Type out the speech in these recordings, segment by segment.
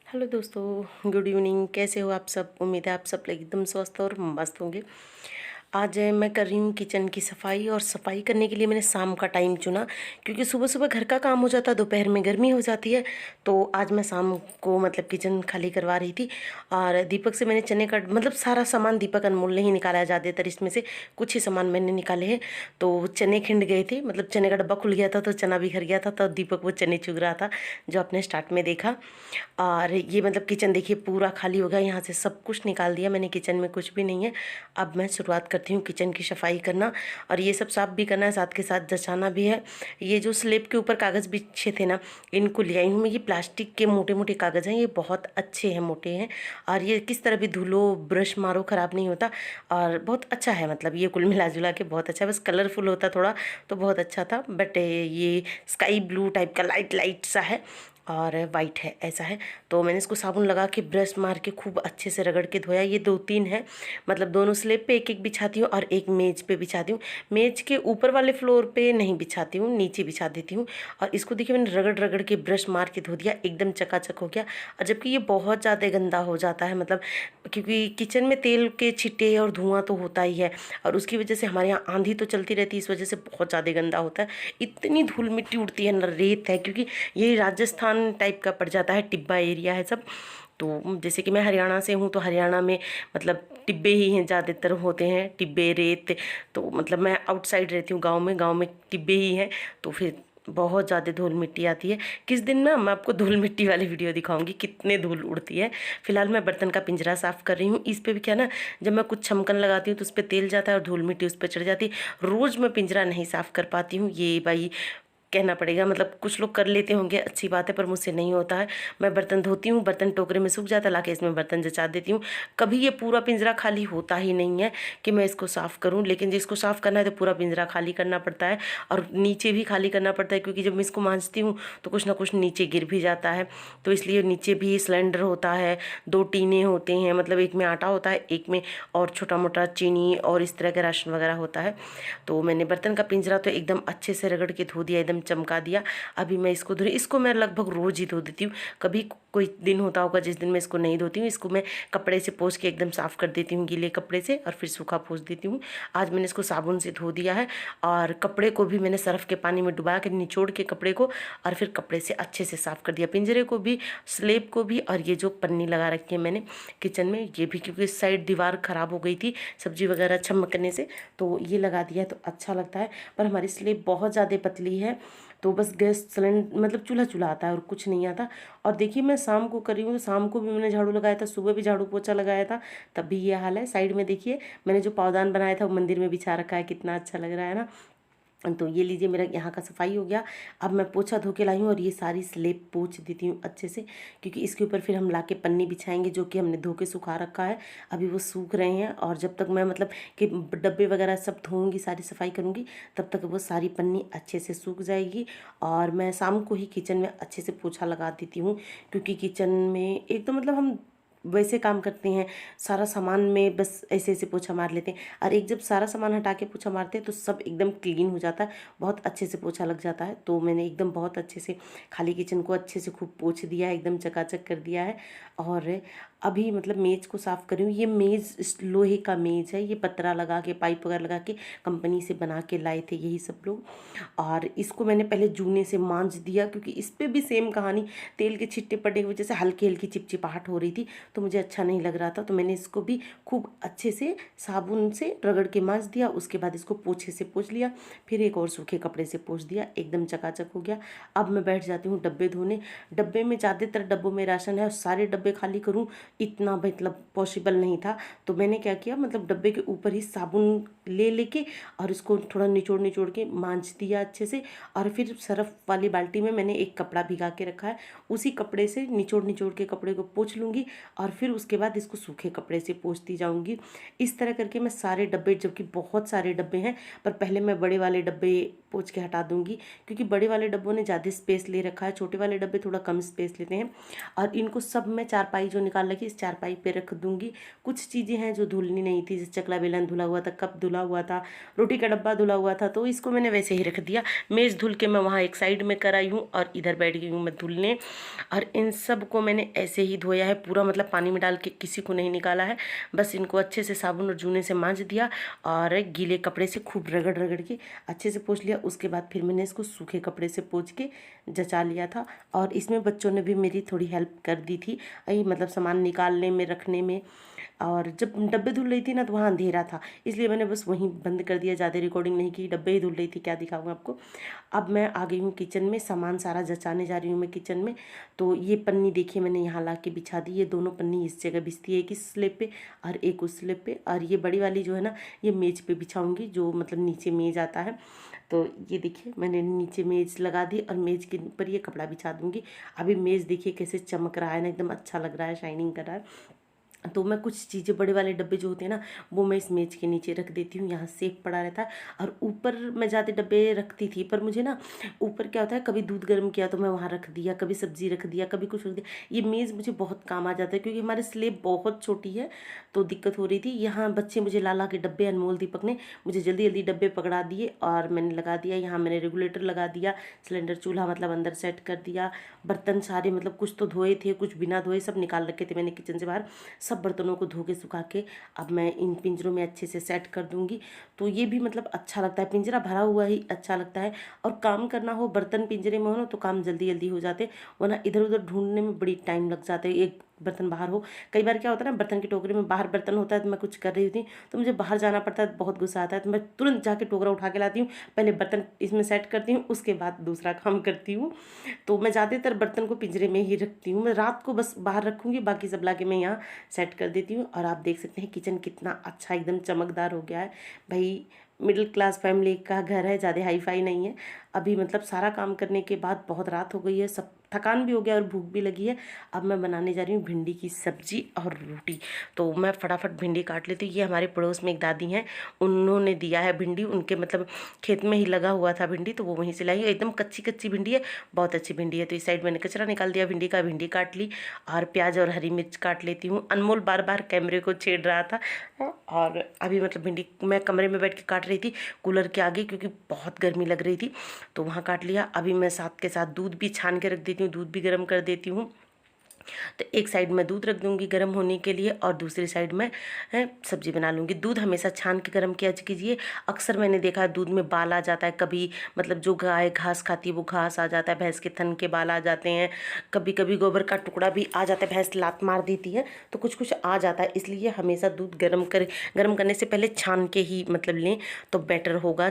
Hello दोस्तों, good evening. कैसे हो आप सब? उम्मीद है आप सब लोग एकदम स्वस्थ और मस्त होंगे। आज मैं कर रही हूँ किचन की सफाई, और सफाई करने के लिए मैंने शाम का टाइम चुना क्योंकि सुबह सुबह घर का काम हो जाता है, दोपहर में गर्मी हो जाती है। तो आज मैं शाम को मतलब किचन खाली करवा रही थी। और दीपक से मैंने चने का मतलब सारा सामान दीपक अनमोल ने ही निकाला है ज़्यादातर, इसमें से कुछ ही सामान मैंने निकाले हैं। तो चने खिंड गए थे, मतलब चने का डब्बा खुल गया था तो चना बिखर गया था, तो दीपक वो चने चुग रहा था जो आपने स्टार्ट में देखा। और ये मतलब किचन देखिए पूरा खाली हो गया, यहाँ से सब कुछ निकाल दिया मैंने, किचन में कुछ भी नहीं है। अब मैं शुरुआत करती हूँ किचन की सफाई करना, और ये सब साफ भी करना है, साथ के साथ जचाना भी है। ये जो स्लेब के ऊपर कागज़ बिछे थे ना, इनको ले आई हूँ मैं। ये प्लास्टिक के मोटे मोटे कागज़ हैं, ये बहुत अच्छे हैं, मोटे हैं। और ये किस तरह भी धुलो ब्रश मारो ख़राब नहीं होता, और बहुत अच्छा है। मतलब ये कुल मिला जुला के बहुत अच्छा है। बस कलरफुल होता थोड़ा तो बहुत अच्छा था, बट ये स्काई ब्लू टाइप का लाइट लाइट सा है और वाइट है, ऐसा है। तो मैंने इसको साबुन लगा के ब्रश मार के खूब अच्छे से रगड़ के धोया। ये 2-3 है, मतलब दोनों स्लेब पे एक एक बिछाती हूँ और एक मेज पे बिछाती हूँ। मेज के ऊपर वाले फ्लोर पे नहीं बिछाती हूँ, नीचे बिछा देती हूँ। और इसको देखिए मैंने रगड़ रगड़ के ब्रश मार के धो दिया, एकदम चकाचक हो गया। और जबकि ये बहुत ज़्यादा गंदा हो जाता है, मतलब क्योंकि किचन में तेल के छिट्टे और धुआं तो होता ही है, और उसकी वजह से हमारे यहाँ आंधी तो चलती रहती है, इस वजह से बहुत ज़्यादा गंदा होता है। इतनी धूल मिट्टी उड़ती है ना, रेत है, क्योंकि ये राजस्थान टाइप का पड़ जाता है, टिब्बा एरिया है सब। तो जैसे कि मैं हरियाणा से हूँ, तो हरियाणा में मतलब टिब्बे ही हैं, ज़्यादातर होते हैं टिब्बे, रेत। तो मतलब मैं आउटसाइड रहती हूँ, गांव में टिब्बे ही हैं। तो फिर बहुत ज़्यादा धूल मिट्टी आती है। किस दिन ना मैं आपको धूल मिट्टी वाली वीडियो दिखाऊंगी, कितने धूल उड़ती है। फिलहाल मैं बर्तन का पिंजरा साफ़ कर रही हूँ। इस पे भी क्या ना, जब मैं कुछ छमकन लगाती हूँ तो उस पर तेल जाता है और धूल मिट्टी उस पर चढ़ जाती है। रोज़ मैं पिंजरा नहीं साफ़ कर पाती हूँ, ये भाई कहना पड़ेगा। मतलब कुछ लोग कर लेते होंगे, अच्छी बात है, पर मुझसे नहीं होता है। मैं बर्तन धोती हूँ, बर्तन टोकरे में सूख जाता है, लाके इसमें बर्तन जचा देती हूँ। कभी ये पूरा पिंजरा खाली होता ही नहीं है कि मैं इसको साफ़ करूँ, लेकिन जिसको साफ़ करना है तो पूरा पिंजरा खाली करना पड़ता है, और नीचे भी खाली करना पड़ता है, क्योंकि जब मैं इसको मांजती हूँ तो कुछ ना कुछ नीचे गिर भी जाता है। तो इसलिए नीचे भी सिलेंडर होता है, 2 टीने होते हैं, मतलब एक में आटा होता है, एक में और छोटा मोटा चीनी और इस तरह का राशन वगैरह होता है। तो मैंने बर्तन का पिंजरा तो एकदम अच्छे से रगड़ के धो दिया, एकदम चमका दिया। अभी मैं इसको धो रही, इसको मैं लगभग रोज़ ही धो देती हूँ। कभी कोई दिन होता होगा जिस दिन मैं इसको नहीं धोती हूँ, इसको मैं कपड़े से पोंछ के एकदम साफ़ कर देती हूँ, गीले कपड़े से, और फिर सूखा पोंछ देती हूँ। आज मैंने इसको साबुन से धो दिया है, और कपड़े को भी मैंने सर्फ़ के पानी में डुबा के निचोड़ के कपड़े को, और फिर कपड़े से अच्छे से साफ़ कर दिया, पिंजरे को भी, स्लेब को भी, और ये जो पन्नी लगा रखी है मैंने किचन में, ये भी, क्योंकि इस साइड दीवार ख़राब हो गई थी सब्जी वगैरह छमकने से, तो ये लगा दिया है तो अच्छा लगता है। पर हमारी स्लेब बहुत ज़्यादा पतली है, तो बस गैस सिलेंडर मतलब चूल्हा चूल्हा आता है और कुछ नहीं आता। और देखिए मैं शाम को कर रही हूँ, तो शाम को भी मैंने झाड़ू लगाया था, सुबह भी झाड़ू पोछा लगाया था, तब भी ये हाल है। साइड में देखिए मैंने जो पावदान बनाया था वो मंदिर में बिछा रखा है, कितना अच्छा लग रहा है ना। तो ये लीजिए मेरा यहाँ का सफाई हो गया। अब मैं पोछा धो के लाई हूँ, और ये सारी स्लेब पोंछ देती हूँ अच्छे से, क्योंकि इसके ऊपर फिर हम लाके पन्नी बिछाएंगे, जो कि हमने धो के सुखा रखा है। अभी वो सूख रहे हैं, और जब तक मैं मतलब कि डब्बे वगैरह सब धोऊंगी, सारी सफाई करूँगी, तब तक वो सारी पन्नी अच्छे से सूख जाएगी। और मैं शाम को ही किचन में अच्छे से पोछा लगा देती हूँ, क्योंकि किचन में एक तो मतलब हम वैसे काम करते हैं, सारा सामान में बस ऐसे ऐसे पोछा मार लेते हैं, और एक जब सारा सामान हटा के पोछा मारते हैं तो सब एकदम क्लीन हो जाता है, बहुत अच्छे से पोछा लग जाता है। तो मैंने एकदम बहुत अच्छे से खाली किचन को अच्छे से खूब पोछ दिया है, एकदम चकाचक कर दिया है। और अभी मतलब मेज़ को साफ़ कर रही हूँ। ये मेज़ लोहे का मेज़ है, ये पतरा लगा के, पाइप वगैरह लगा के कंपनी से बना के लाए थे यही सब लोग। और इसको मैंने पहले जूने से मांज दिया, क्योंकि इस पर भी सेम कहानी, तेल के छिट्टे पड़ने की वजह से हल्की हल्की चिपचिपाहट हो रही थी, तो मुझे अच्छा नहीं लग रहा था। तो मैंने इसको भी खूब अच्छे से साबुन से रगड़ के मांज दिया, उसके बाद इसको पोछे से पोंछ लिया, फिर एक और सूखे कपड़े से पोंछ दिया, एकदम चकाचक हो गया। अब मैं बैठ जाती हूँ डब्बे धोने। डब्बे में ज़्यादातर डब्बों में राशन है, और सारे डब्बे खाली करूँ इतना मतलब पॉसिबल नहीं था। तो मैंने क्या किया, मतलब डब्बे के ऊपर ही साबुन ले लेके और इसको थोड़ा निचोड़ निचोड़ के मांज दिया अच्छे से। और फिर सरफ वाली बाल्टी में मैंने एक कपड़ा भिगा के रखा है, उसी कपड़े से निचोड़ निचोड़ के कपड़े को पोंछ लूँगी, और फिर उसके बाद इसको सूखे कपड़े से पोंछती जाऊँगी। इस तरह करके मैं सारे डब्बे, जबकि बहुत सारे डब्बे हैं, पर पहले मैं बड़े वाले डब्बे पोंछ के हटा दूँगी, क्योंकि बड़े वाले डब्बों ने ज़्यादा स्पेस ले रखा है, छोटे वाले डब्बे थोड़ा कम स्पेस लेते हैं। और इनको सब मैं चारपाई जो निकाल रखी, इस चारपाई पे रख दूँगी। कुछ चीज़ें हैं जो धुलनी नहीं थी, जैसे चकला बेलन धुला हुआ था, कप धुला धुला हुआ था, रोटी का डब्बा धुला हुआ था, तो इसको मैंने वैसे ही रख दिया। मेज़ धुल के मैं वहाँ एक साइड में कर आई हूँ और इधर बैठ गई हूँ मैं धुलने। और इन सब को मैंने ऐसे ही धोया है पूरा, मतलब पानी में डाल के किसी को नहीं निकाला है। बस इनको अच्छे से साबुन और जूने से मांज दिया और गीले कपड़े से खूब रगड़ रगड़ के अच्छे से पोंछ लिया। उसके बाद फिर मैंने इसको सूखे कपड़े से पोंछ के जचा लिया था। और इसमें बच्चों ने भी मेरी थोड़ी हेल्प कर दी थी, मतलब सामान निकालने में, रखने में। और जब डब्बे धुल रही थी ना तो वहाँ अंधेरा था, इसलिए मैंने बस वहीं बंद कर दिया, ज़्यादा रिकॉर्डिंग नहीं की। डब्बे ही धुल रही थी, क्या दिखाऊँ आपको। अब मैं आ गई हूँ किचन में, सामान सारा जचाने जा रही हूँ मैं किचन में। तो ये पन्नी देखिए मैंने यहाँ ला के बिछा दी। ये दोनों पन्नी इस जगह बिछती है, एक इस स्लेब पे और एक उस स्लेब पे। और ये बड़ी वाली जो है ना, ये मेज पे बिछाऊंगी, जो मतलब नीचे मेज आता है। तो ये देखिए मैंने नीचे मेज लगा दी और मेज के ऊपर ये कपड़ा बिछा दूंगी। अभी मेज देखिए कैसे चमक रहा है ना, एकदम अच्छा लग रहा है, शाइनिंग कर रहा है। तो मैं कुछ चीज़ें, बड़े वाले डब्बे जो होते हैं ना, वो मैं इस मेज के नीचे रख देती हूँ, यहाँ सेफ पड़ा रहता है। और ऊपर मैं ज़्यादा डब्बे रखती थी, पर मुझे ना ऊपर क्या होता है, कभी दूध गर्म किया तो मैं वहाँ रख दिया, कभी सब्जी रख दिया, कभी कुछ रख दिया। ये मेज़ मुझे बहुत काम आ जाता है, क्योंकि हमारे स्लेब बहुत छोटी है, तो दिक्कत हो रही थी। यहाँ बच्चे मुझे ला ला के डब्बे, अनमोल दीपक ने मुझे जल्दी जल्दी डब्बे पकड़ा दिए और मैंने लगा दिया। यहाँ मैंने रेगुलेटर लगा दिया, सिलेंडर चूल्हा मतलब अंदर सेट कर दिया। बर्तन सारे, मतलब कुछ तो धोए थे, कुछ बिना धोए, सब निकाल रखे थे मैंने किचन से बाहर। सब बर्तनों को धो के सुखा के अब मैं इन पिंजरों में अच्छे से सेट कर दूंगी। तो ये भी मतलब अच्छा लगता है, पिंजरा भरा हुआ ही अच्छा लगता है। और काम करना हो, बर्तन पिंजरे में हो ना, तो काम जल्दी जल्दी हो जाते, वरना इधर उधर ढूंढने में बड़ी टाइम लग जाता है। एक बर्तन बाहर हो, कई बार क्या होता है ना, बर्तन की टोकरी में बाहर बर्तन होता है, तो मैं कुछ कर रही होती हूँ तो मुझे बाहर जाना पड़ता है, बहुत गुस्सा आता है, तो मैं तुरंत जाके टोकरा उठा के लाती हूँ, पहले बर्तन इसमें सेट करती हूँ, उसके बाद दूसरा काम करती हूँ। तो मैं ज़्यादातर बर्तन को पिंजरे में ही रखती हूँ। मैं रात को बस बाहर रखूँगी, बाकी सब ला के मैं यहाँ सेट कर देती हूँ। और आप देख सकते हैं किचन कितना अच्छा एकदम चमकदार हो गया है। भाई मिडिल क्लास फैमिली का घर है, ज़्यादा हाई फाई नहीं है। अभी मतलब सारा काम करने के बाद बहुत रात हो गई है, सब थकान भी हो गया और भूख भी लगी है। अब मैं बनाने जा रही हूँ भिंडी की सब्जी और रोटी। तो मैं फटाफट भिंडी काट लेती हूँ। ये हमारे पड़ोस में एक दादी हैं, उन्होंने दिया है भिंडी, उनके मतलब खेत में ही लगा हुआ था भिंडी, तो वो वहीं से लाई है। एकदम कच्ची कच्ची भिंडी है, बहुत अच्छी भिंडी है। तो इस साइड मैंने कचरा निकाल दिया भिंडी का, भिंडी काट ली और प्याज और हरी मिर्च काट लेती हूँ। अनमोल बार बार कैमरे को छेड़ रहा था और अभी मतलब भिंडी मैं कमरे में बैठ के काट रही थी, कूलर के आगे, क्योंकि बहुत गर्मी लग रही थी, तो वहाँ काट लिया। अभी मैं साथ के साथ दूध भी छान के रख देती हूँ, दूध भी गर्म कर देती हूँ। तो एक साइड में दूध रख दूँगी गर्म होने के लिए और दूसरी साइड में सब्जी बना लूँगी। दूध हमेशा छान के गर्म किया कीजिए। अक्सर मैंने देखा है दूध में बाल आ जाता है, कभी मतलब जो गाय घास खाती है वो घास आ जाता है, भैंस के थन के बाल आ जाते हैं, कभी कभी गोबर का टुकड़ा भी आ जाता है, भैंस लात मार देती है तो कुछ कुछ आ जाता है। इसलिए हमेशा दूध गर्म करने से पहले छान के ही मतलब लें तो बेटर होगा।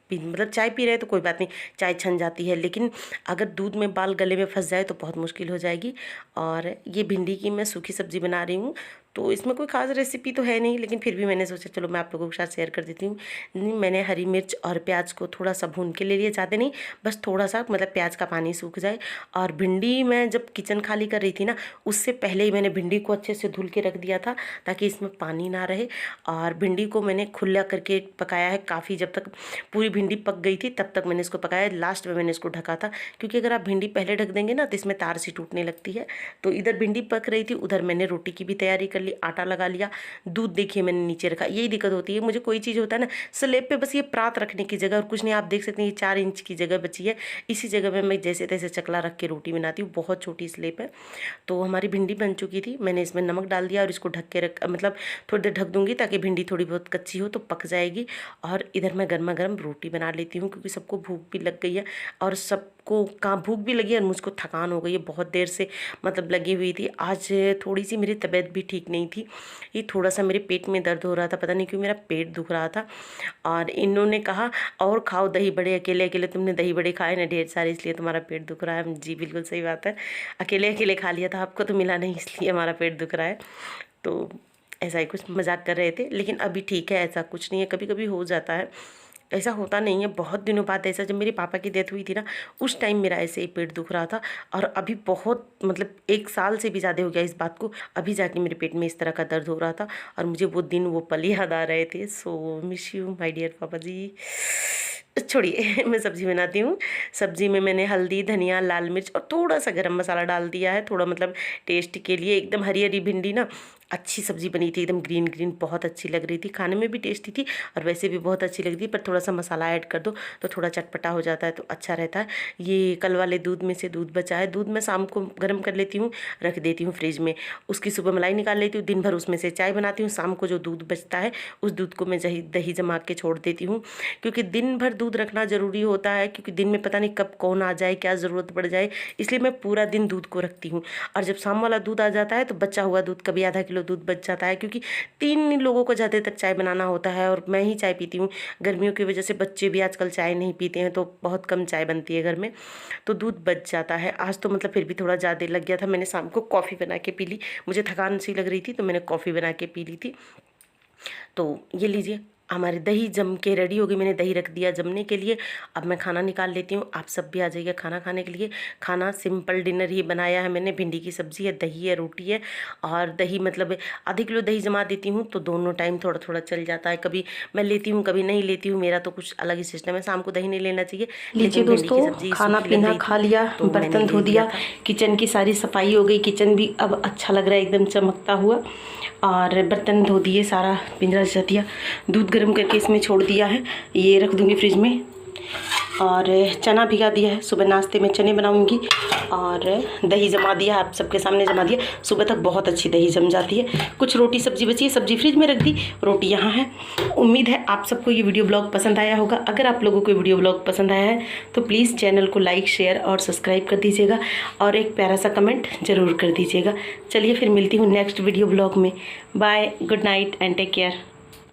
मतलब चाय पी रहे हैं तो कोई बात नहीं, चाय छन जाती है, लेकिन अगर दूध में बाल गले में फंस जाए तो बहुत मुश्किल हो जाएगी। और ये भिंडी की मैं सूखी सब्ज़ी बना रही हूँ, तो इसमें कोई ख़ास रेसिपी तो है नहीं, लेकिन फिर भी मैंने सोचा चलो मैं आप लोगों के साथ शेयर कर देती हूँ। मैंने हरी मिर्च और प्याज को थोड़ा सा भून के ले लिया, ज़्यादा नहीं, बस थोड़ा सा, मतलब प्याज का पानी सूख जाए। और भिंडी मैं जब किचन खाली कर रही थी ना, उससे पहले ही मैंने भिंडी को अच्छे से धुल के रख दिया था ताकि इसमें पानी ना रहे। और भिंडी को मैंने खुला करके पकाया है काफ़ी, जब तक पूरी भिंडी पक गई थी तब तक मैंने इसको पकाया। लास्ट में मैंने इसको ढका था, क्योंकि अगर आप भिंडी पहले ढक देंगे ना तो इसमें तार सी टूटने लगती है। तो इधर भिंडी पक रही थी, उधर मैंने रोटी की भी तैयारी कर ली, आटा लगा लिया। दूध देखिए मैंने नीचे रखा। यही दिक्कत होती है मुझे, कोई चीज़ होता है ना स्लेब पे, बस ये परात रखने की जगह और कुछ नहीं। आप देख सकते हैं ये 4 इंच की जगह बची है, इसी जगह में मैं जैसे तैसे चकला रख के रोटी बनाती हूँ। बहुत छोटी स्लेब है। तो हमारी भिंडी बन चुकी थी, मैंने इसमें नमक डाल दिया और इसको ढक के मतलब थोड़ी देर ढक दूंगी ताकि भिंडी थोड़ी बहुत कच्ची हो तो पक जाएगी। और इधर मैं गर्मा गर्म रोटी बना लेती हूँ, क्योंकि सबको भूख भी लग गई है और सबको कहाँ भूख भी लगी है और मुझको थकान हो गई है, बहुत देर से मतलब लगी हुई थी। आज थोड़ी सी मेरी तबीयत भी ठीक नहीं थी, ये थोड़ा सा मेरे पेट में दर्द हो रहा था, पता नहीं क्यों मेरा पेट दुख रहा था। और इन्होंने कहा और खाओ दही बड़े, अकेले अकेले तुमने दही बड़े खाए ना ढेर सारे, इसलिए तुम्हारा पेट दुख रहा है। जी बिल्कुल सही बात है, अकेले अकेले खा लिया था, आपको तो मिला नहीं इसलिए हमारा पेट दुख रहा है। तो ऐसा ही कुछ मजाक कर रहे थे, लेकिन अभी ठीक है, ऐसा कुछ नहीं है। कभी कभी हो जाता है, ऐसा होता नहीं है। बहुत दिनों बाद ऐसा, जब मेरे पापा की डेथ हुई थी ना, उस टाइम मेरा ऐसे ही पेट दुख रहा था। और अभी बहुत मतलब 1 साल से भी ज़्यादा हो गया इस बात को, अभी जाके मेरे पेट में इस तरह का दर्द हो रहा था और मुझे वो दिन वो पल याद आ रहे थे। सो मिस यू माय डियर पापा जी। छोड़िए मैं सब्ज़ी बनाती हूँ। सब्ज़ी में मैंने हल्दी, धनिया, लाल मिर्च और थोड़ा सा गरम मसाला डाल दिया है, थोड़ा मतलब टेस्ट के लिए। एकदम हरी हरी भिंडी ना, अच्छी सब्ज़ी बनी थी, एकदम ग्रीन ग्रीन, बहुत अच्छी लग रही थी, खाने में भी टेस्टी थी और वैसे भी बहुत अच्छी लग रही थी। पर थोड़ा सा मसाला ऐड कर दो तो थोड़ा चटपटा हो जाता है तो अच्छा रहता है। ये कल वाले दूध में से दूध बचा है, दूध मैं शाम को गर्म कर लेती हूँ, रख देती हूँ फ्रिज में। उसकी सुबह मलाई निकाल लेती हूँ, दिन भर उसमें से चाय बनाती हूँ। शाम को जो दूध बचता है उस दूध को मैं दही जमा के छोड़ देती हूँ, क्योंकि दिन भर दूध रखना ज़रूरी होता है, क्योंकि दिन में पता नहीं कब कौन आ जाए, क्या ज़रूरत पड़ जाए, इसलिए मैं पूरा दिन दूध को रखती हूँ। और जब शाम वाला दूध आ जाता है तो बचा हुआ दूध, कभी आधा किलो दूध बच जाता है, क्योंकि 3 लोगों को ज़्यादातर चाय बनाना होता है और मैं ही चाय पीती हूँ। गर्मियों की वजह से बच्चे भी आजकल चाय नहीं पीते हैं, तो बहुत कम चाय बनती है घर में, तो दूध बच जाता है। आज तो मतलब फिर भी थोड़ा ज़्यादा लग गया था, मैंने शाम को कॉफ़ी बना के पी ली, मुझे थकान सी लग रही थी तो मैंने कॉफ़ी बना के पी ली थी। तो ये लीजिए, हमारी दही जम के रेडी हो गई, मैंने दही रख दिया जमने के लिए। अब मैं खाना निकाल लेती हूँ, आप सब भी आ जाइए खाना खाने के लिए। खाना सिंपल डिनर ही बनाया है मैंने, भिंडी की सब्ज़ी है, दही है, रोटी है। और दही मतलब आधे किलो दही जमा देती हूँ तो दोनों टाइम थोड़ा थोड़ा चल जाता है, कभी मैं लेती हूँ कभी नहीं लेती हूँ, मेरा तो कुछ अलग ही सिस्टम है। शाम को दही नहीं लेना चाहिए। लीजिए दोस्तों, खाना पीना खा लिया, बर्तन धो दिया, किचन की सारी सफाई हो गई, किचन भी अब अच्छा लग रहा है, एकदम चमकता हुआ। और बर्तन धो दिए, सारा पिंजरा सजा दिया, दूध गर्म करके इसमें छोड़ दिया है, ये रख दूँगी फ्रिज में। और चना भिगा दिया है, सुबह नाश्ते में चने बनाऊंगी। और दही जमा दिया, आप सबके सामने जमा दिया, सुबह तक बहुत अच्छी दही जम जाती है। कुछ रोटी सब्जी बची है, सब्जी फ्रिज में रख दी, रोटी यहाँ है। उम्मीद है आप सबको ये वीडियो ब्लॉग पसंद आया होगा। अगर आप लोगों को वीडियो ब्लॉग पसंद आया है तो प्लीज़ चैनल को लाइक, शेयर और सब्सक्राइब कर दीजिएगा और एक प्यारा सा कमेंट ज़रूर कर दीजिएगा। चलिए फिर मिलती हूँ नेक्स्ट वीडियो ब्लॉग में। Bye, good night and take care.